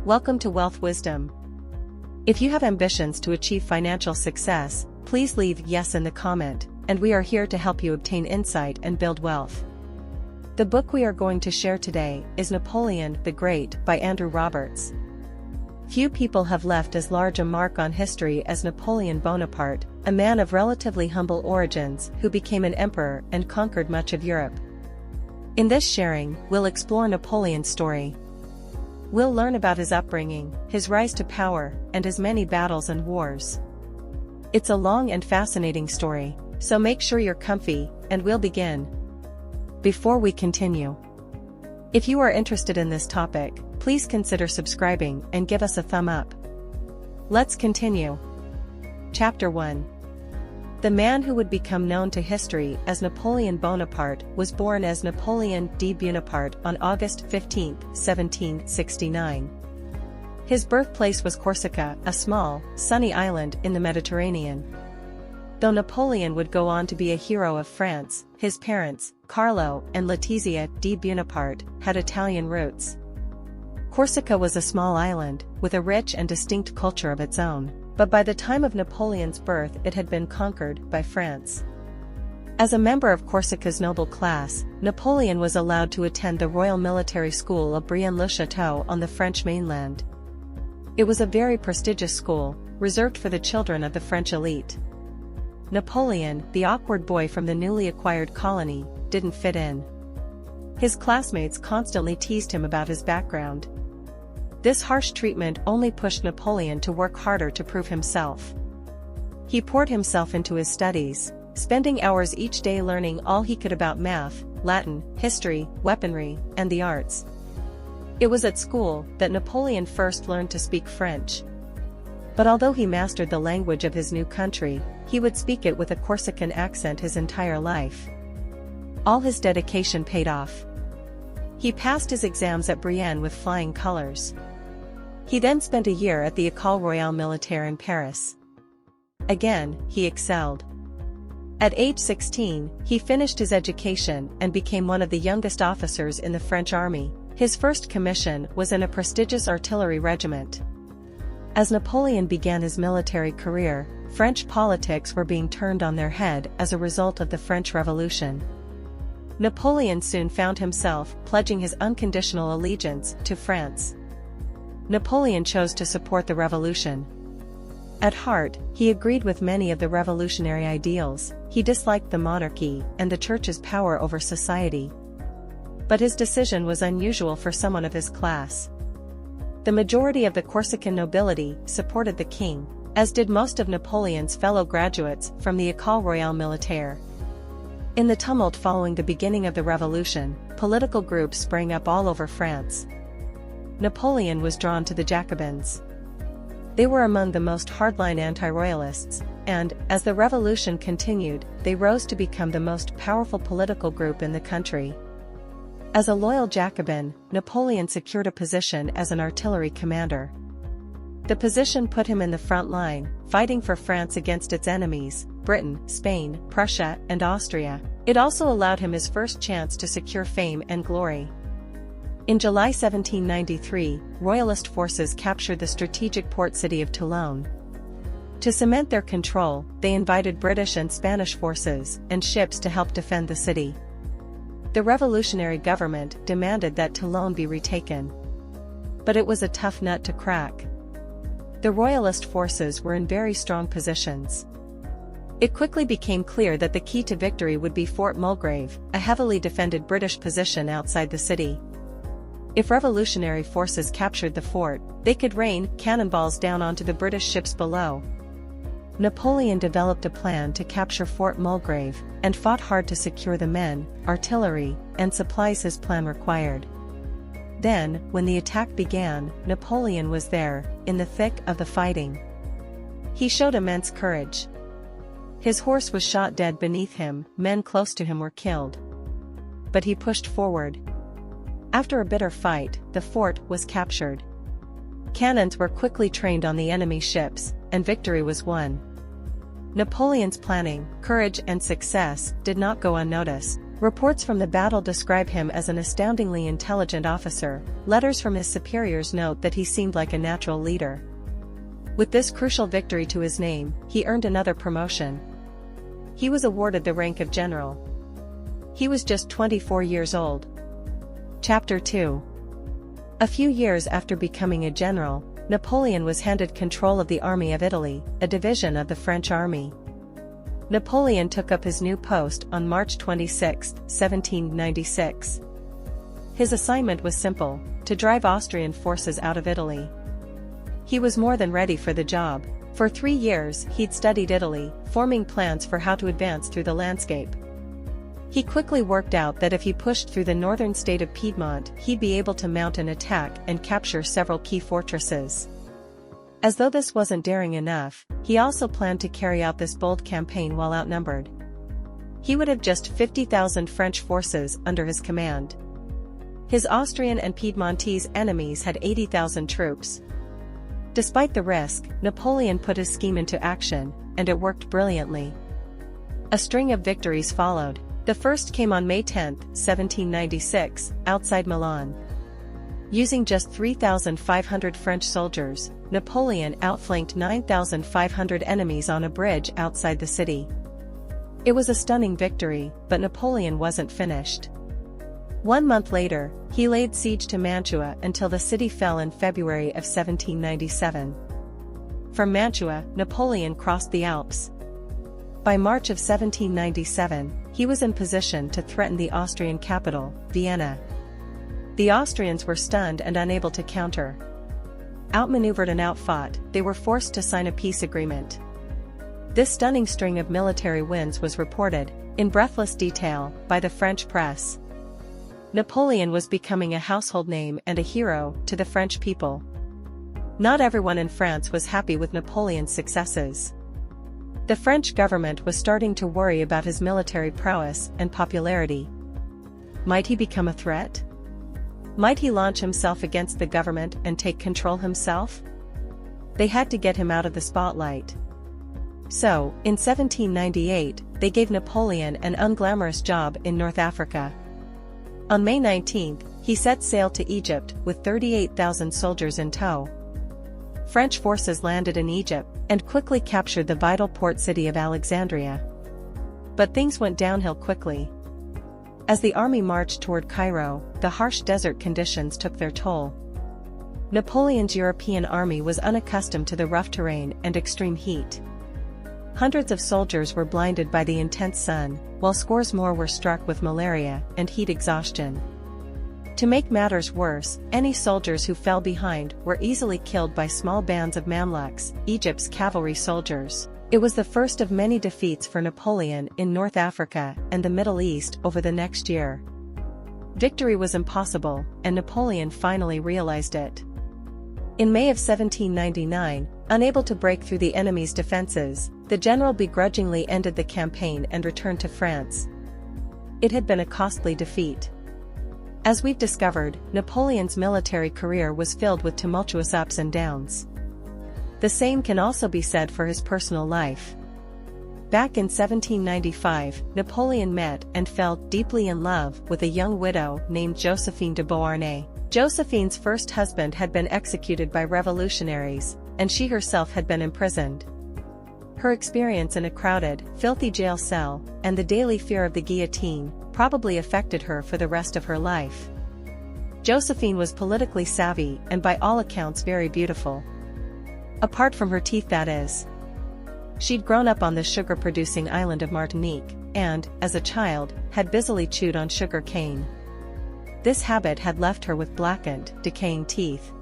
Welcome to Wealth Wisdom. If you have ambitions to achieve financial success, please leave yes in the comment, and we are here to help you obtain insight and build wealth. The book we are going to share today is Napoleon the Great by Andrew Roberts. Few people have left as large a mark on history as Napoleon Bonaparte, a man of relatively humble origins who became an emperor and conquered much of Europe. In this sharing, we'll explore Napoleon's story. We'll learn about his upbringing, his rise to power, and his many battles and wars. It's a long and fascinating story, so make sure you're comfy, and we'll begin. Before we continue, if you are interested in this topic, please consider subscribing and give us a thumb up. Let's continue. Chapter 1. The man who would become known to history as Napoleon Bonaparte was born as Napoleon Bonaparte on August 15, 1769. His birthplace was Corsica, a small, sunny island in the Mediterranean. Though Napoleon would go on to be a hero of France, his parents, Carlo and Letizia di Bonaparte, had Italian roots. Corsica was a small island, with a rich and distinct culture of its own, but by the time of Napoleon's birth it had been conquered by France. As a member of Corsica's noble class, Napoleon was allowed to attend the Royal Military School of Brienne-le-Château on the French mainland. It was a very prestigious school, reserved for the children of the French elite. Napoleon, the awkward boy from the newly acquired colony, didn't fit in. His classmates constantly teased him about his background. This harsh treatment only pushed Napoleon to work harder to prove himself. He poured himself into his studies, spending hours each day learning all he could about math, Latin, history, weaponry, and the arts. It was at school that Napoleon first learned to speak French. But although he mastered the language of his new country, he would speak it with a Corsican accent his entire life. All his dedication paid off. He passed his exams at Brienne with flying colors. He then spent a year at the École Royale Militaire in Paris. Again, he excelled. At age 16, he finished his education and became one of the youngest officers in the French army. His first commission was in a prestigious artillery regiment. As Napoleon began his military career, French politics were being turned on their head as a result of the French Revolution. Napoleon soon found himself pledging his unconditional allegiance to France. Napoleon chose to support the revolution. At heart, he agreed with many of the revolutionary ideals. He disliked the monarchy and the church's power over society. But his decision was unusual for someone of his class. The majority of the Corsican nobility supported the king, as did most of Napoleon's fellow graduates from the École Royale Militaire. In the tumult following the beginning of the revolution, political groups sprang up all over France. Napoleon was drawn to the Jacobins. They were among the most hardline anti-royalists, and, as the revolution continued, they rose to become the most powerful political group in the country. As a loyal Jacobin, Napoleon secured a position as an artillery commander. The position put him in the front line, fighting for France against its enemies, Britain, Spain, Prussia, and Austria. It also allowed him his first chance to secure fame and glory. In July 1793, Royalist forces captured the strategic port city of Toulon. To cement their control, they invited British and Spanish forces and ships to help defend the city. The revolutionary government demanded that Toulon be retaken. But it was a tough nut to crack. The Royalist forces were in very strong positions. It quickly became clear that the key to victory would be Fort Mulgrave, a heavily defended British position outside the city. If revolutionary forces captured the fort, they could rain cannonballs down onto the British ships below. Napoleon developed a plan to capture Fort Mulgrave, and fought hard to secure the men, artillery, and supplies his plan required. Then, when the attack began, Napoleon was there, in the thick of the fighting. He showed immense courage. His horse was shot dead beneath him, men close to him were killed. But he pushed forward. After a bitter fight, the fort was captured. Cannons were quickly trained on the enemy ships, and victory was won. Napoleon's planning, courage and success did not go unnoticed. Reports from the battle describe him as an astoundingly intelligent officer. Letters from his superiors note that he seemed like a natural leader. With this crucial victory to his name, he earned another promotion. He was awarded the rank of general. He was just 24 years old. Chapter 2. A few years after becoming a general, Napoleon was handed control of the Army of Italy, a division of the French army. Napoleon took up his new post on March 26, 1796. His assignment was simple: to drive Austrian forces out of Italy. He was more than ready for the job. For 3 years, he'd studied Italy, forming plans for how to advance through the landscape. He quickly worked out that if he pushed through the northern state of Piedmont, he'd be able to mount an attack and capture several key fortresses. As though this wasn't daring enough, he also planned to carry out this bold campaign while outnumbered. He would have just 50,000 French forces under his command. His Austrian and Piedmontese enemies had 80,000 troops. Despite the risk, Napoleon put his scheme into action, and it worked brilliantly. A string of victories followed. The first came on May 10, 1796, outside Milan. Using just 3,500 French soldiers, Napoleon outflanked 9,500 enemies on a bridge outside the city. It was a stunning victory, but Napoleon wasn't finished. 1 month later, he laid siege to Mantua until the city fell in February of 1797. From Mantua, Napoleon crossed the Alps. By March of 1797, he was in position to threaten the Austrian capital, Vienna. The Austrians were stunned and unable to counter. Outmaneuvered and outfought, they were forced to sign a peace agreement. This stunning string of military wins was reported, in breathless detail, by the French press. Napoleon was becoming a household name and a hero to the French people. Not everyone in France was happy with Napoleon's successes. The French government was starting to worry about his military prowess and popularity. Might he become a threat? Might he launch himself against the government and take control himself? They had to get him out of the spotlight. So, in 1798, they gave Napoleon an unglamorous job in North Africa. On May 19, he set sail to Egypt with 38,000 soldiers in tow. French forces landed in Egypt and quickly captured the vital port city of Alexandria. But things went downhill quickly. As the army marched toward Cairo, the harsh desert conditions took their toll. Napoleon's European army was unaccustomed to the rough terrain and extreme heat. Hundreds of soldiers were blinded by the intense sun, while scores more were struck with malaria and heat exhaustion. To make matters worse, any soldiers who fell behind were easily killed by small bands of Mamluks, Egypt's cavalry soldiers. It was the first of many defeats for Napoleon in North Africa and the Middle East over the next year. Victory was impossible, and Napoleon finally realized it. In May of 1799, unable to break through the enemy's defenses, the general begrudgingly ended the campaign and returned to France. It had been a costly defeat. As we've discovered, Napoleon's military career was filled with tumultuous ups and downs. The same can also be said for his personal life. Back in 1795, Napoleon met and fell deeply in love with a young widow named Josephine de Beauharnais. Josephine's first husband had been executed by revolutionaries, and she herself had been imprisoned. Her experience in a crowded, filthy jail cell, and the daily fear of the guillotine, probably affected her for the rest of her life. Josephine was politically savvy and by all accounts very beautiful. Apart from her teeth, that is. She'd grown up on the sugar-producing island of Martinique, and, as a child, had busily chewed on sugar cane. This habit had left her with blackened, decaying teeth.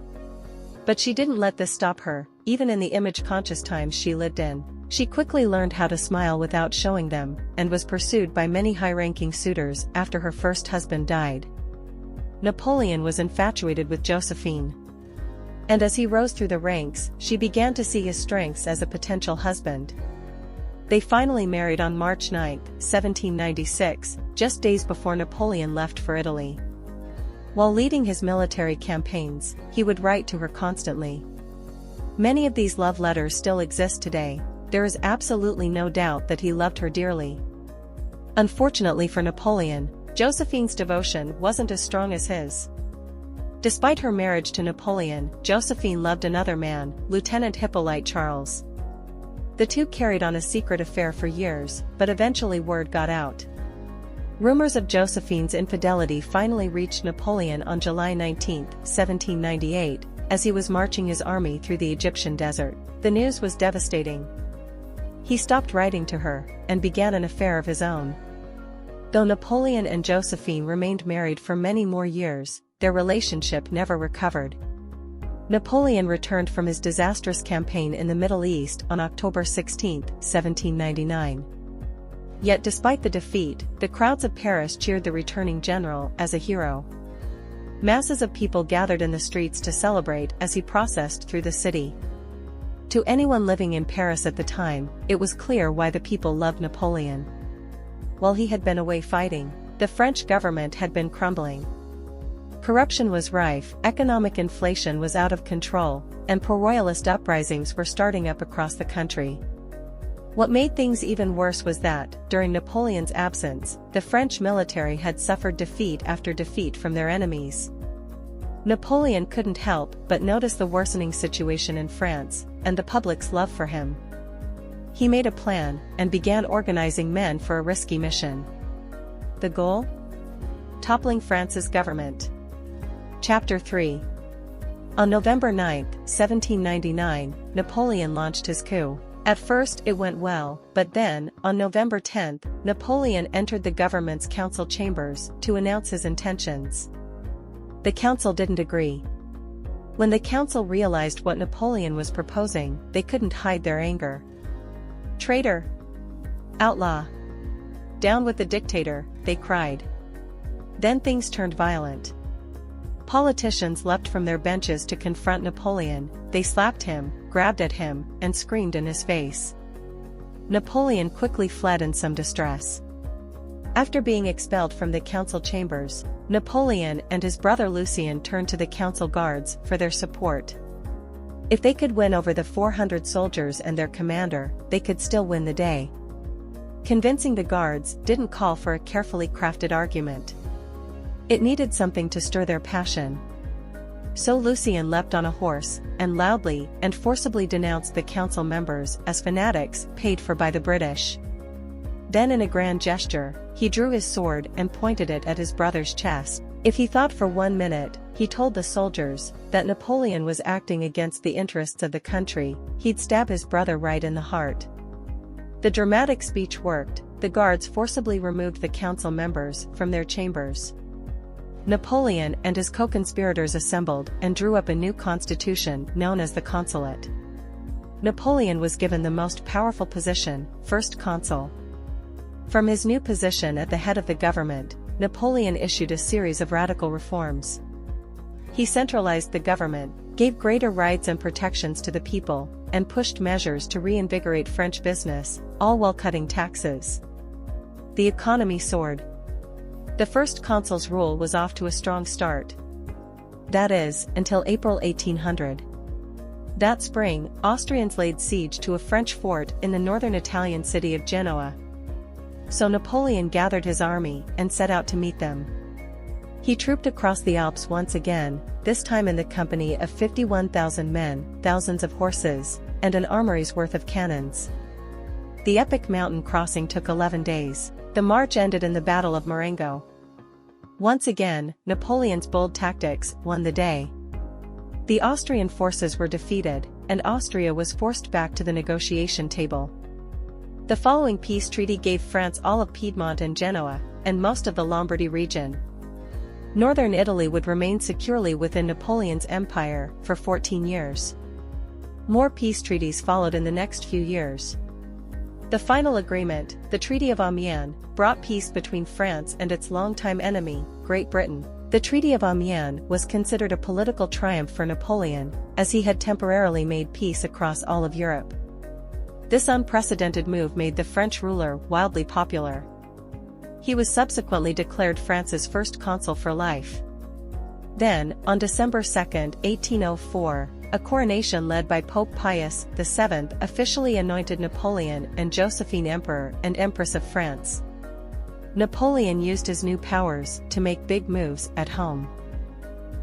But she didn't let this stop her, even in the image-conscious times she lived in. She quickly learned how to smile without showing them, and was pursued by many high-ranking suitors after her first husband died. Napoleon was infatuated with Josephine. And as he rose through the ranks, she began to see his strengths as a potential husband. They finally married on March 9, 1796, just days before Napoleon left for Italy. While leading his military campaigns, he would write to her constantly. Many of these love letters still exist today. There is absolutely no doubt that he loved her dearly. Unfortunately for Napoleon, Josephine's devotion wasn't as strong as his. Despite her marriage to Napoleon, Josephine loved another man, Lieutenant Hippolyte Charles. The two carried on a secret affair for years, but eventually word got out. Rumors of Josephine's infidelity finally reached Napoleon on July 19, 1798, as he was marching his army through the Egyptian desert. The news was devastating. He stopped writing to her, and began an affair of his own. Though Napoleon and Josephine remained married for many more years, their relationship never recovered. Napoleon returned from his disastrous campaign in the Middle East on October 16, 1799. Yet despite the defeat, the crowds of Paris cheered the returning general as a hero. Masses of people gathered in the streets to celebrate as he processed through the city. To anyone living in Paris at the time, it was clear why the people loved Napoleon. While he had been away fighting, the French government had been crumbling. Corruption was rife, economic inflation was out of control, and pro-royalist uprisings were starting up across the country. What made things even worse was that, during Napoleon's absence, the French military had suffered defeat after defeat from their enemies. Napoleon couldn't help but notice the worsening situation in France, and the public's love for him. He made a plan, and began organizing men for a risky mission. The goal? Toppling France's government. Chapter 3. On November 9, 1799, Napoleon launched his coup. At first it went well, but then, on November 10, Napoleon entered the government's council chambers to announce his intentions. The council didn't agree. When the council realized what Napoleon was proposing, they couldn't hide their anger. "Traitor! Outlaw! Down with the dictator," they cried. Then things turned violent. Politicians leapt from their benches to confront Napoleon. They slapped him, grabbed at him, and screamed in his face. Napoleon quickly fled in some distress. After being expelled from the council chambers, Napoleon and his brother Lucien turned to the council guards for their support. If they could win over the 400 soldiers and their commander, they could still win the day. Convincing the guards didn't call for a carefully crafted argument. It needed something to stir their passion. So Lucien leapt on a horse, and loudly and forcibly denounced the council members as fanatics paid for by the British. Then in a grand gesture, he drew his sword and pointed it at his brother's chest. If he thought for 1 minute, he told the soldiers, that Napoleon was acting against the interests of the country, he'd stab his brother right in the heart. The dramatic speech worked. The guards forcibly removed the council members from their chambers. Napoleon and his co-conspirators assembled and drew up a new constitution known as the Consulate. Napoleon was given the most powerful position, First Consul. From his new position at the head of the government, Napoleon issued a series of radical reforms. He centralized the government, gave greater rights and protections to the people, and pushed measures to reinvigorate French business, all while cutting taxes. The economy soared. The first consul's rule was off to a strong start. That is, until April 1800. That spring, Austrians laid siege to a French fort in the northern Italian city of Genoa. So Napoleon gathered his army and set out to meet them. He trooped across the Alps once again, this time in the company of 51,000 men, thousands of horses, and an armory's worth of cannons. The epic mountain crossing took 11 days. The march ended in the Battle of Marengo. Once again, Napoleon's bold tactics won the day. The Austrian forces were defeated, and Austria was forced back to the negotiation table. The following peace treaty gave France all of Piedmont and Genoa, and most of the Lombardy region. Northern Italy would remain securely within Napoleon's empire for 14 years. More peace treaties followed in the next few years. The final agreement, the Treaty of Amiens, brought peace between France and its longtime enemy, Great Britain. The Treaty of Amiens was considered a political triumph for Napoleon, as he had temporarily made peace across all of Europe. This unprecedented move made the French ruler wildly popular. He was subsequently declared France's first consul for life. Then, on December 2, 1804, a coronation led by Pope Pius VII officially anointed Napoleon and Josephine Emperor and Empress of France. Napoleon used his new powers to make big moves at home.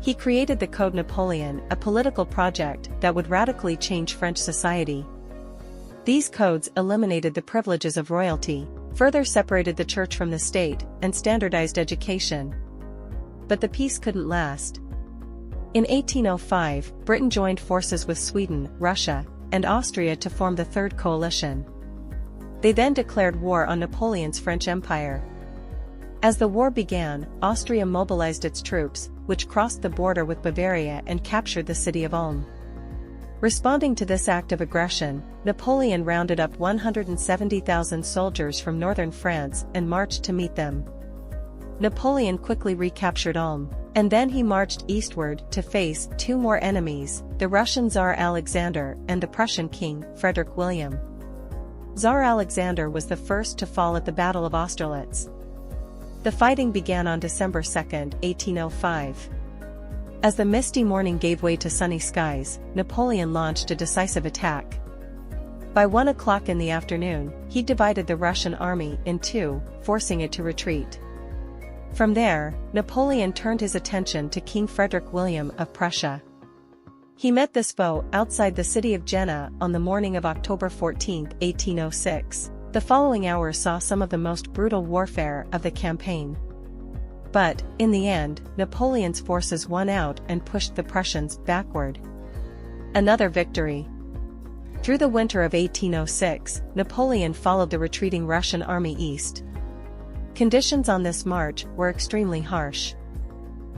He created the Code Napoleon, a political project that would radically change French society. These codes eliminated the privileges of royalty, further separated the church from the state, and standardized education. But the peace couldn't last. In 1805, Britain joined forces with Sweden, Russia, and Austria to form the Third Coalition. They then declared war on Napoleon's French Empire. As the war began, Austria mobilized its troops, which crossed the border with Bavaria and captured the city of Ulm. Responding to this act of aggression, Napoleon rounded up 170,000 soldiers from northern France and marched to meet them. Napoleon quickly recaptured Ulm, and then he marched eastward to face two more enemies, the Russian Tsar Alexander and the Prussian King, Frederick William. Tsar Alexander was the first to fall at the Battle of Austerlitz. The fighting began on December 2, 1805. As the misty morning gave way to sunny skies, Napoleon launched a decisive attack. By 1 o'clock in the afternoon, he divided the Russian army in two, forcing it to retreat. From there, Napoleon turned his attention to King Frederick William of Prussia. He met this foe outside the city of Jena on the morning of October 14, 1806. The following hours saw some of the most brutal warfare of the campaign. But, in the end, Napoleon's forces won out and pushed the Prussians backward. Another victory. Through the winter of 1806, Napoleon followed the retreating Russian army east. Conditions on this march were extremely harsh.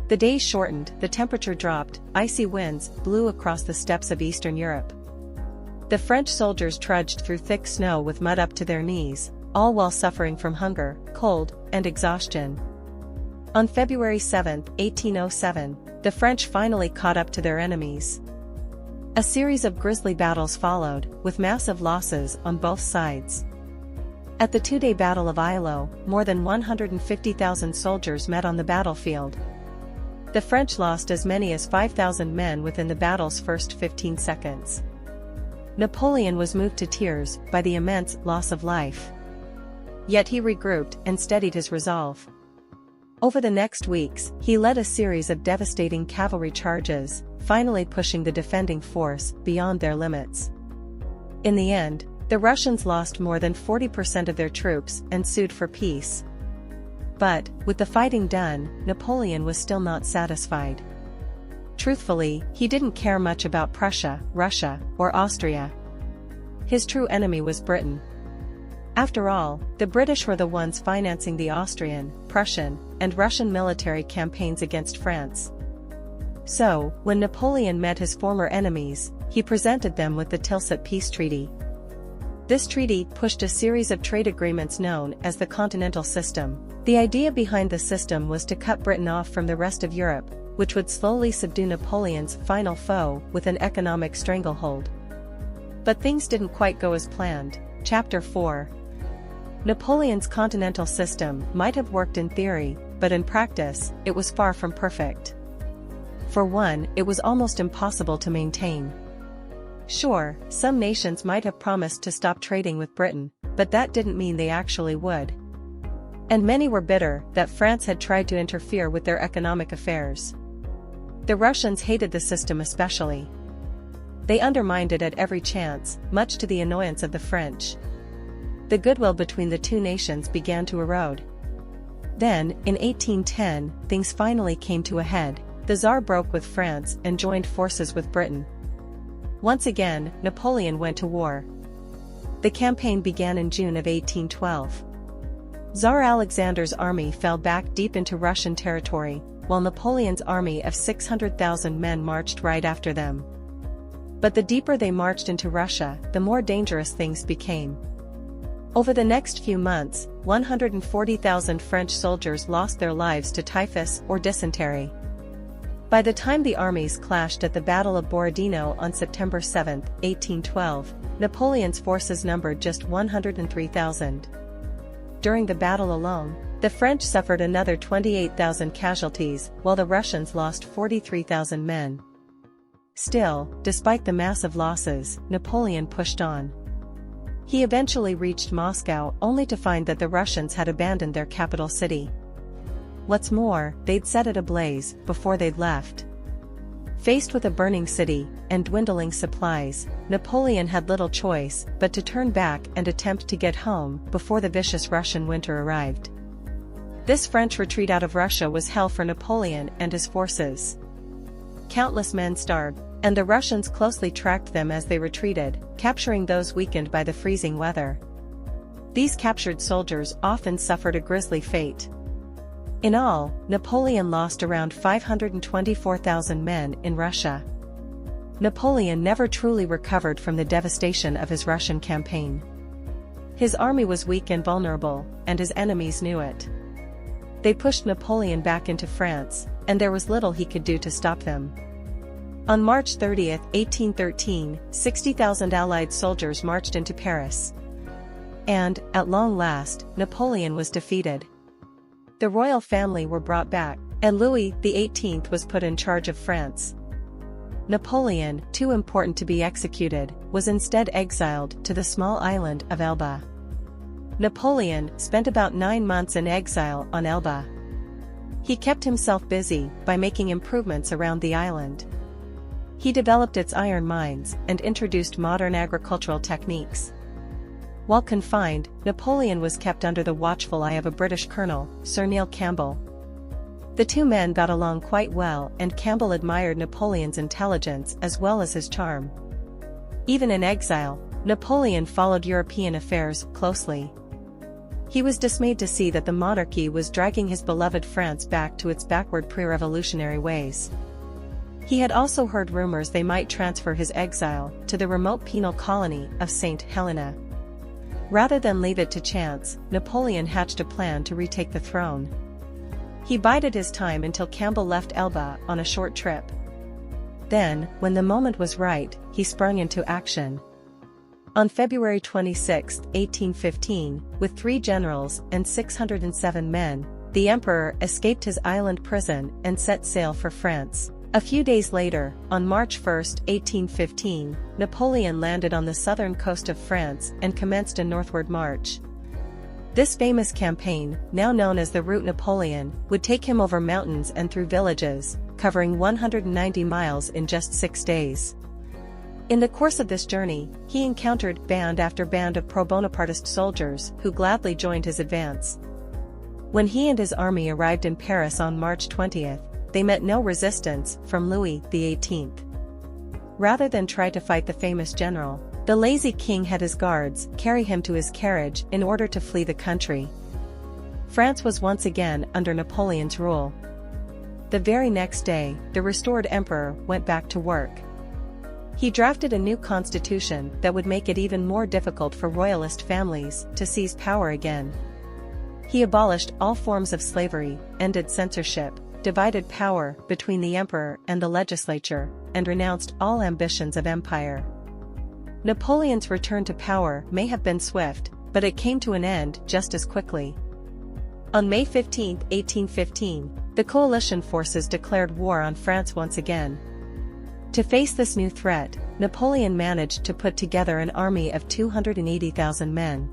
The days shortened, the temperature dropped, icy winds blew across the steppes of Eastern Europe. The French soldiers trudged through thick snow with mud up to their knees, all while suffering from hunger, cold, and exhaustion. On February 7, 1807, the French finally caught up to their enemies. A series of grisly battles followed, with massive losses on both sides. At the two-day Battle of Eylau, more than 150,000 soldiers met on the battlefield. The French lost as many as 5,000 men within the battle's first 15 seconds. Napoleon was moved to tears by the immense loss of life. Yet he regrouped and steadied his resolve. Over the next weeks, he led a series of devastating cavalry charges, finally pushing the defending force beyond their limits. In the end, the Russians lost more than 40% of their troops and sued for peace. But, with the fighting done, Napoleon was still not satisfied. Truthfully, he didn't care much about Prussia, Russia, or Austria. His true enemy was Britain. After all, the British were the ones financing the Austrian, Prussian, and Russian military campaigns against France. So, when Napoleon met his former enemies, he presented them with the Tilsit Peace Treaty. This treaty pushed a series of trade agreements known as the Continental System. The idea behind the system was to cut Britain off from the rest of Europe, which would slowly subdue Napoleon's final foe with an economic stranglehold. But things didn't quite go as planned. Chapter 4. Napoleon's continental system might have worked in theory, but in practice, it was far from perfect. For one, it was almost impossible to maintain. Sure, some nations might have promised to stop trading with Britain, but that didn't mean they actually would. And many were bitter that France had tried to interfere with their economic affairs. The Russians hated the system especially. They undermined it at every chance, much to the annoyance of the French. The goodwill between the two nations began to erode. Then, in 1810, things finally came to a head. The Tsar broke with France and joined forces with Britain. Once again, Napoleon went to war. The campaign began in June of 1812. Tsar Alexander's army fell back deep into Russian territory, while Napoleon's army of 600,000 men marched right after them. But the deeper they marched into Russia, the more dangerous things became. Over the next few months, 140,000 French soldiers lost their lives to typhus or dysentery. By the time the armies clashed at the Battle of Borodino on September 7, 1812, Napoleon's forces numbered just 103,000. During the battle alone, the French suffered another 28,000 casualties, while the Russians lost 43,000 men. Still, despite the massive losses, Napoleon pushed on. He eventually reached Moscow only to find that the Russians had abandoned their capital city. What's more, they'd set it ablaze before they'd left. Faced with a burning city and dwindling supplies, Napoleon had little choice but to turn back and attempt to get home before the vicious Russian winter arrived. This French retreat out of Russia was hell for Napoleon and his forces. Countless men starved, and the Russians closely tracked them as they retreated, capturing those weakened by the freezing weather. These captured soldiers often suffered a grisly fate. In all, Napoleon lost around 524,000 men in Russia. Napoleon never truly recovered from the devastation of his Russian campaign. His army was weak and vulnerable, and his enemies knew it. They pushed Napoleon back into France, and there was little he could do to stop them. On March 30, 1813, 60,000 Allied soldiers marched into Paris. And, at long last, Napoleon was defeated. The royal family were brought back, and Louis XVIII was put in charge of France. Napoleon, too important to be executed, was instead exiled to the small island of Elba. Napoleon spent about 9 months in exile on Elba. He kept himself busy by making improvements around the island. He developed its iron mines and introduced modern agricultural techniques. While confined, Napoleon was kept under the watchful eye of a British colonel, Sir Neil Campbell. The two men got along quite well, and Campbell admired Napoleon's intelligence as well as his charm. Even in exile, Napoleon followed European affairs closely. He was dismayed to see that the monarchy was dragging his beloved France back to its backward pre-revolutionary ways. He had also heard rumors they might transfer his exile to the remote penal colony of St. Helena. Rather than leave it to chance, Napoleon hatched a plan to retake the throne. He bided his time until Campbell left Elba on a short trip. Then, when the moment was right, he sprung into action. On February 26, 1815, with 3 generals and 607 men, the emperor escaped his island prison and set sail for France. A few days later, on March 1, 1815, Napoleon landed on the southern coast of France and commenced a northward march. This famous campaign, now known as the Route Napoleon, would take him over mountains and through villages, covering 190 miles in just 6 days. In the course of this journey, he encountered band after band of pro-Bonapartist soldiers who gladly joined his advance. When he and his army arrived in Paris on March 20th, they met no resistance from Louis XVIII. Rather than try to fight the famous general, the lazy king had his guards carry him to his carriage in order to flee the country. France was once again under Napoleon's rule. The very next day, the restored emperor went back to work. He drafted a new constitution that would make it even more difficult for royalist families to seize power again. He abolished all forms of slavery, ended censorship, divided power between the emperor and the legislature, and renounced all ambitions of empire. Napoleon's return to power may have been swift, but it came to an end just as quickly. On May 15, 1815, the coalition forces declared war on France once again. To face this new threat, Napoleon managed to put together an army of 280,000 men.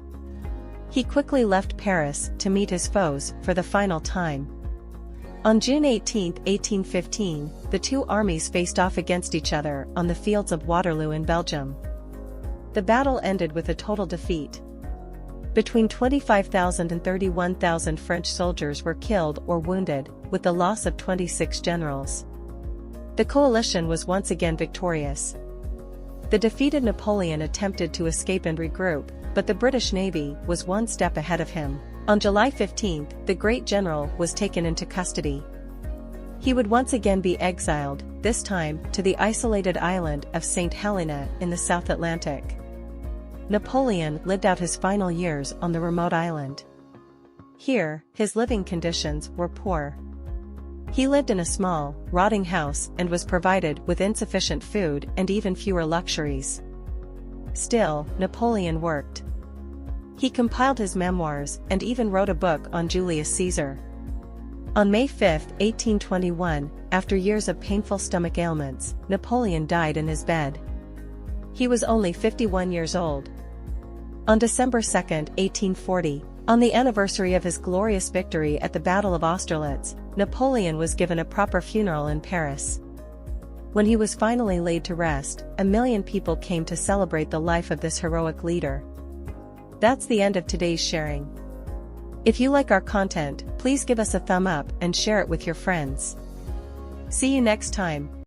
He quickly left Paris to meet his foes for the final time. On June 18, 1815, the two armies faced off against each other on the fields of Waterloo in Belgium. The battle ended with a total defeat. Between 25,000 and 31,000 French soldiers were killed or wounded, with the loss of 26 generals. The coalition was once again victorious. The defeated Napoleon attempted to escape and regroup, but the British Navy was one step ahead of him. On July 15, the great general was taken into custody. He would once again be exiled, this time to the isolated island of St. Helena in the South Atlantic. Napoleon lived out his final years on the remote island. Here, his living conditions were poor. He lived in a small, rotting house and was provided with insufficient food and even fewer luxuries. Still, Napoleon worked. He compiled his memoirs and even wrote a book on Julius Caesar. On May 5, 1821, after years of painful stomach ailments, Napoleon died in his bed. He was only 51 years old. On December 2, 1840, on the anniversary of his glorious victory at the Battle of Austerlitz, Napoleon was given a proper funeral in Paris. When he was finally laid to rest, 1 million people came to celebrate the life of this heroic leader. That's the end of today's sharing. If you like our content, please give us a thumb up and share it with your friends. See you next time.